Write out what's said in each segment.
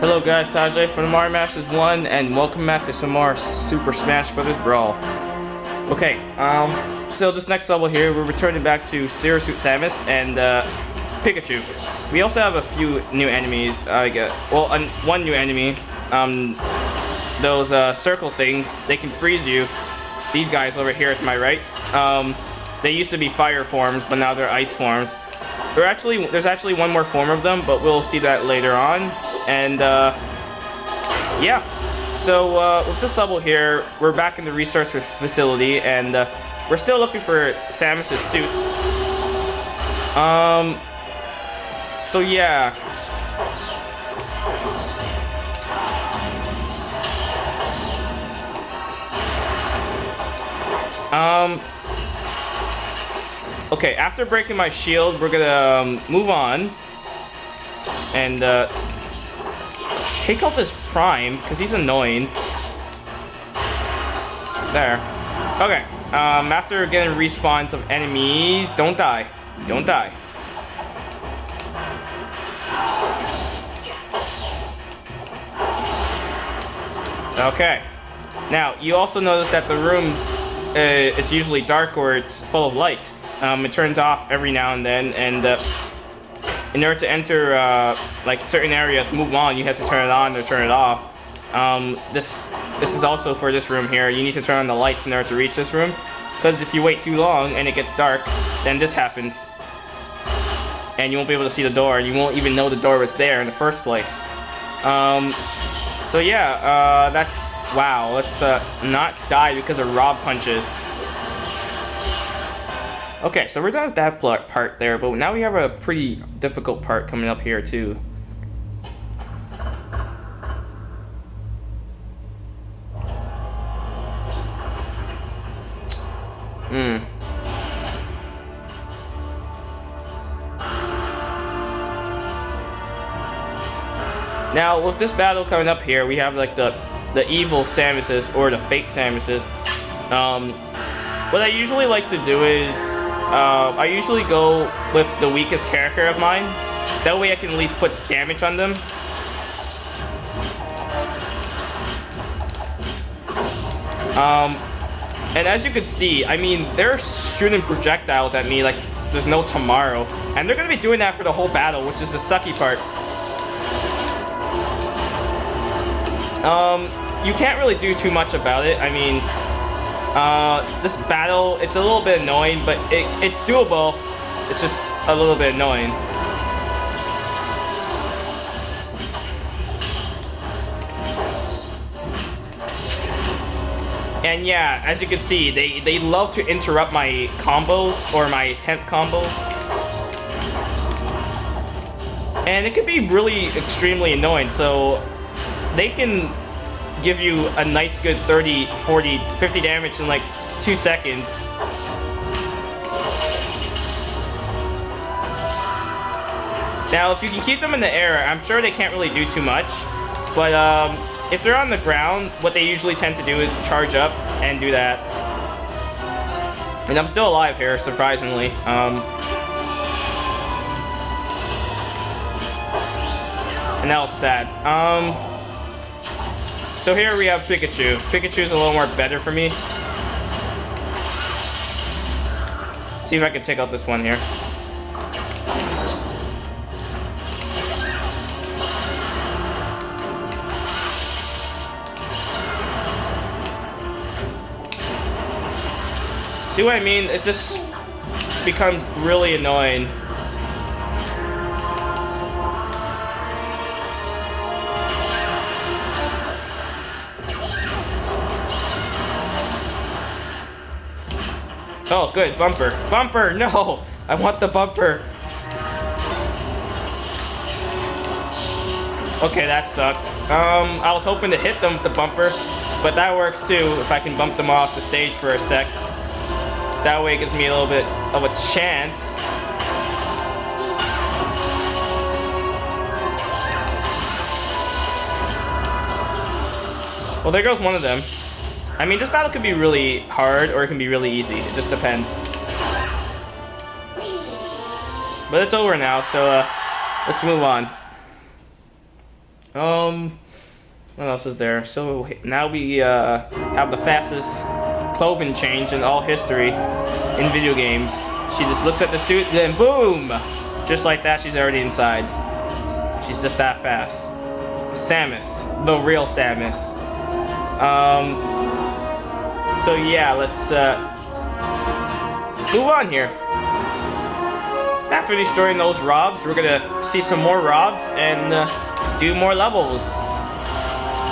Hello guys, Tajay from the Mario Masters 1, and welcome back to some more Super Smash Bros. Brawl. Okay, so this next level here, we're returning back to Zero Suit Samus and Pikachu. We also have a few new enemies, one new enemy. Those circle things, they can freeze you. These guys over here to my right, they used to be fire forms, but now they're ice forms. There's actually one more form of them, but we'll see that later on. And yeah, so with this level here, we're back in the resource facility, and we're still looking for Samus's suit. So yeah. Okay, after breaking my shield, we're gonna move on and take out this Prime, because he's annoying. There. Okay, after getting respawns of enemies, don't die. Don't die. Okay. Now, you also notice that the rooms, it's usually dark or it's full of light. It turns off every now and then, and in order to enter like certain areas, move on, you have to turn it on or turn it off. This is also for this room here. You need to turn on the lights in order to reach this room, because if you wait too long and it gets dark, then this happens, and you won't be able to see the door, and you won't even know the door was there in the first place. So yeah, that's wow. Let's not die because of Rob punches. Okay, so we're done with that part there, but now we have a pretty difficult part coming up here too. Now, with this battle coming up here, we have like the evil Samuses or the fake Samuses. What I usually like to do is I usually go with the weakest character of mine. That way I can at least put damage on them. And as you can see, I mean, they're shooting projectiles at me like there's no tomorrow. And they're going to be doing that for the whole battle, which is the sucky part. You can't really do too much about it. I mean, this battle, it's a little bit annoying, but it's doable. It's just a little bit annoying. And yeah, as you can see, they love to interrupt my combos or my attempt combos. And it can be really extremely annoying, so they can give you a nice good 30, 40, 50 damage in like 2 seconds. Now, if you can keep them in the air, I'm sure they can't really do too much. But if they're on the ground, what they usually tend to do is charge up and do that. And I'm still alive here, surprisingly. And that was sad. So here we have Pikachu. Pikachu's a little more better for me. See if I can take out this one here. See what I mean? It just becomes really annoying. Oh, good. Bumper. Bumper! No! I want the bumper. Okay, that sucked. I was hoping to hit them with the bumper, but that works too if I can bump them off the stage for a sec. That way it gives me a little bit of a chance. Well, there goes one of them. I mean, this battle could be really hard or it can be really easy. It just depends. But it's over now, so let's move on. What else is there? So now we have the fastest clothing change in all history in video games. She just looks at the suit, then boom! Just like that, she's already inside. She's just that fast. Samus, the real Samus. So yeah, let's move on here. After destroying those Robs, we're gonna see some more Robs and do more levels.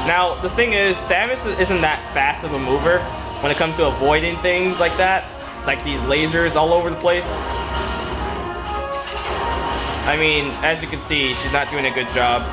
Now, the thing is, Samus isn't that fast of a mover when it comes to avoiding things like that, like these lasers all over the place. I mean, as you can see, she's not doing a good job.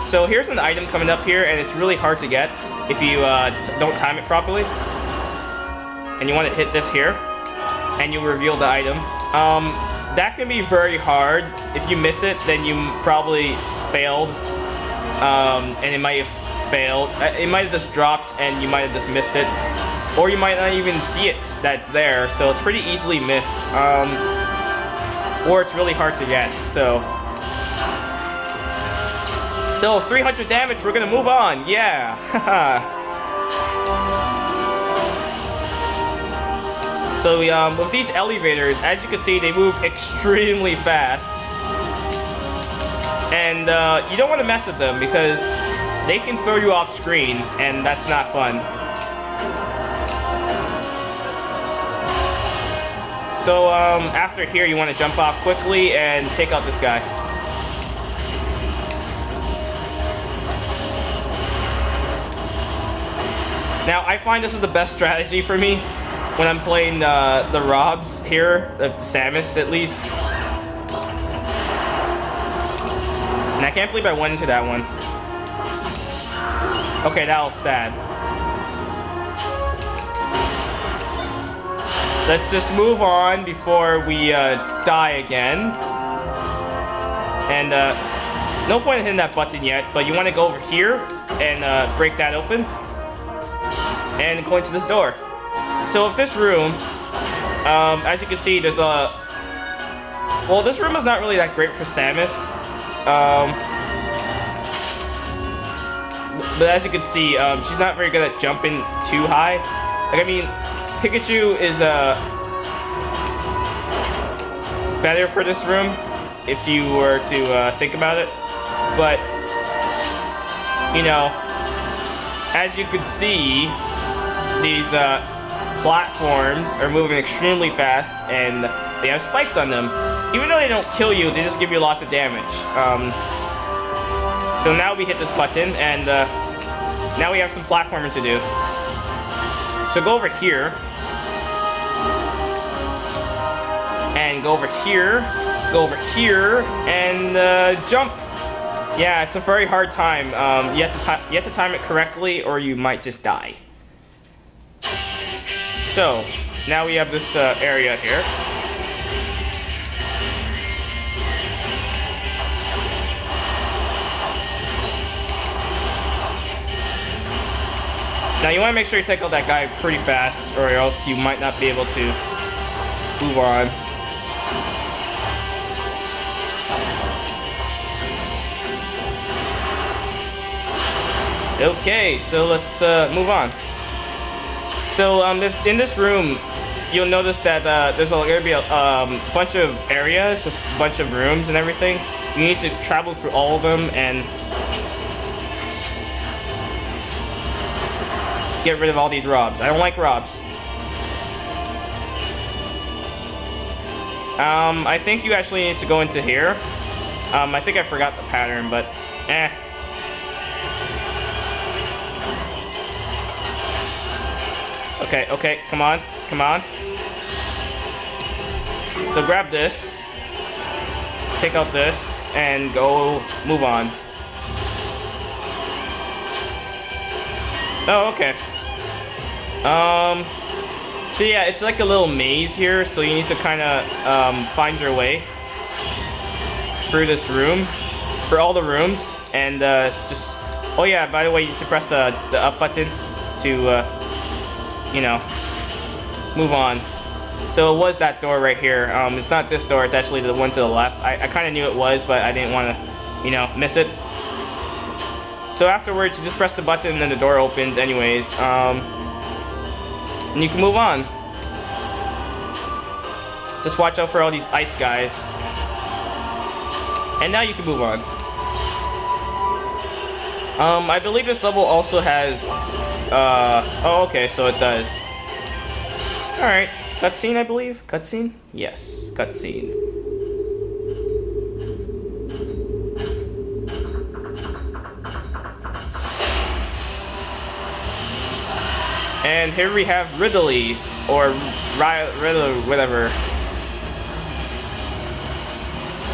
So here's an item coming up here, and it's really hard to get if you don't time it properly. And you want to hit this here, and you reveal the item. That can be very hard. If you miss it, then you probably failed. And it might have failed. It might have just dropped, and you might have just missed it. Or you might not even see it that's there, so it's pretty easily missed. Or it's really hard to get, so 300 damage, we're gonna move on, yeah! So with these elevators, as you can see, they move extremely fast. And you don't want to mess with them because they can throw you off screen, and that's not fun. So after here, you want to jump off quickly and take out this guy. Now, I find this is the best strategy for me when I'm playing the Robs here, of Samus at least. And I can't believe I went into that one. Okay, that was sad. Let's just move on before we die again. And no point in hitting that button yet, but you want to go over here and break that open. And go into this door. So if this room, as you can see, there's a... Well, this room is not really that great for Samus. But as you can see, she's not very good at jumping too high. Like, I mean, Pikachu is better for this room if you were to think about it. But, you know, as you can see, these platforms are moving extremely fast, and they have spikes on them. Even though they don't kill you, they just give you lots of damage. So now we hit this button, and now we have some platforming to do. So go over here, and go over here, and jump. Yeah, it's a very hard time. You have to time it correctly, or you might just die. So now we have this area here. Now you want to make sure you take out that guy pretty fast, or else you might not be able to move on. Okay, so let's move on. So if in this room, you'll notice that there's going to be a bunch of areas, a bunch of rooms and everything. You need to travel through all of them and get rid of all these Robs. I don't like Robs. I think you actually need to go into here. I think I forgot the pattern, but eh. Okay, come on. So grab this, take out this, and go move on. Oh, okay. So yeah, it's like a little maze here, so you need to kind of find your way through this room, for all the rooms, and just... Oh yeah, by the way, you need to press the up button to, you know, move on. So it was that door right here. It's not this door, it's actually the one to the left. I kind of knew it was, but I didn't want to, you know, miss it. So afterwards, you just press the button and then the door opens anyways. And you can move on. Just watch out for all these ice guys. And now you can move on. I believe this level also has, oh, okay, so it does. Alright, cutscene, I believe? Cutscene? Yes, cutscene. And here we have Ridley, or Ridley, whatever.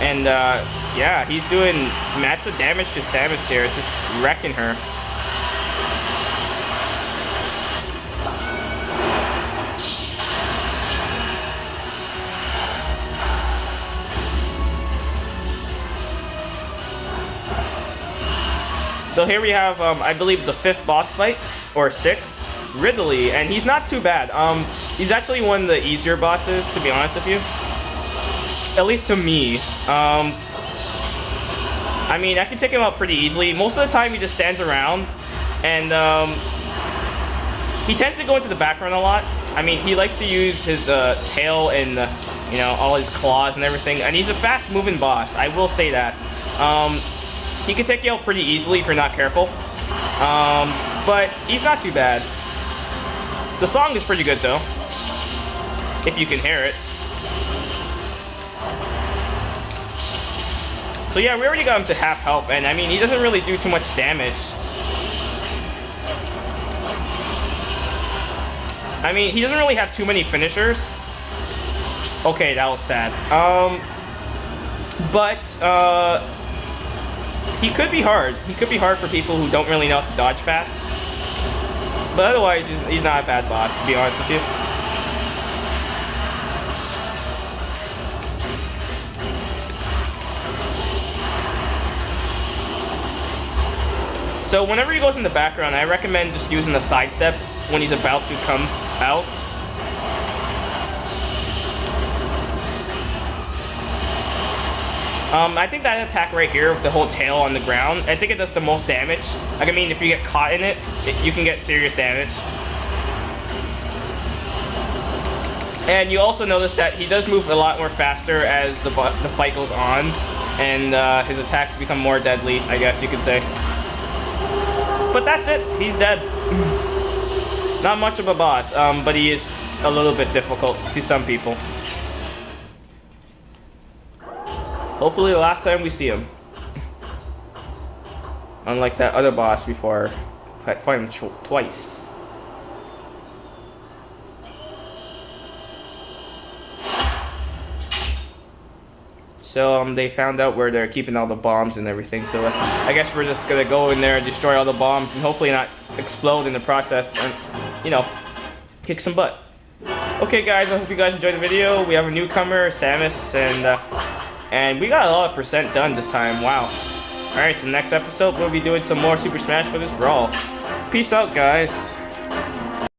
And, yeah, he's doing massive damage to Samus here, just wrecking her. So here we have, I believe, the 5th boss fight, or 6th, Ridley, and he's not too bad. He's actually one of the easier bosses, to be honest with you. At least to me. I mean, I can take him out pretty easily. Most of the time, he just stands around, and he tends to go into the background a lot. I mean, he likes to use his tail and, you know, all his claws and everything, and he's a fast-moving boss. I will say that. He can take you out pretty easily if you're not careful, but he's not too bad. The song is pretty good, though, if you can hear it. So yeah, we already got him to half health, and I mean, he doesn't really do too much damage. I mean, he doesn't really have too many finishers. Okay, that was sad. He could be hard. He could be hard for people who don't really know how to dodge fast. But otherwise, he's not a bad boss, to be honest with you. So whenever he goes in the background, I recommend just using the sidestep when he's about to come out. I think that attack right here with the whole tail on the ground, I think it does the most damage. Like, I mean, if you get caught in it, you can get serious damage. And you also notice that he does move a lot more faster as the fight goes on, and his attacks become more deadly, I guess you could say. But that's it. He's dead. Not much of a boss, but he is a little bit difficult to some people. Hopefully the last time we see him. Unlike that other boss before, I fought him twice. So they found out where they're keeping all the bombs and everything. So I guess we're just gonna go in there and destroy all the bombs and hopefully not explode in the process and, you know, kick some butt. Okay guys, I hope you guys enjoyed the video. We have a newcomer, Samus, and we got a lot of percent done this time. Wow. Alright, so next episode we'll be doing some more Super Smash Bros. Brawl. Peace out, guys.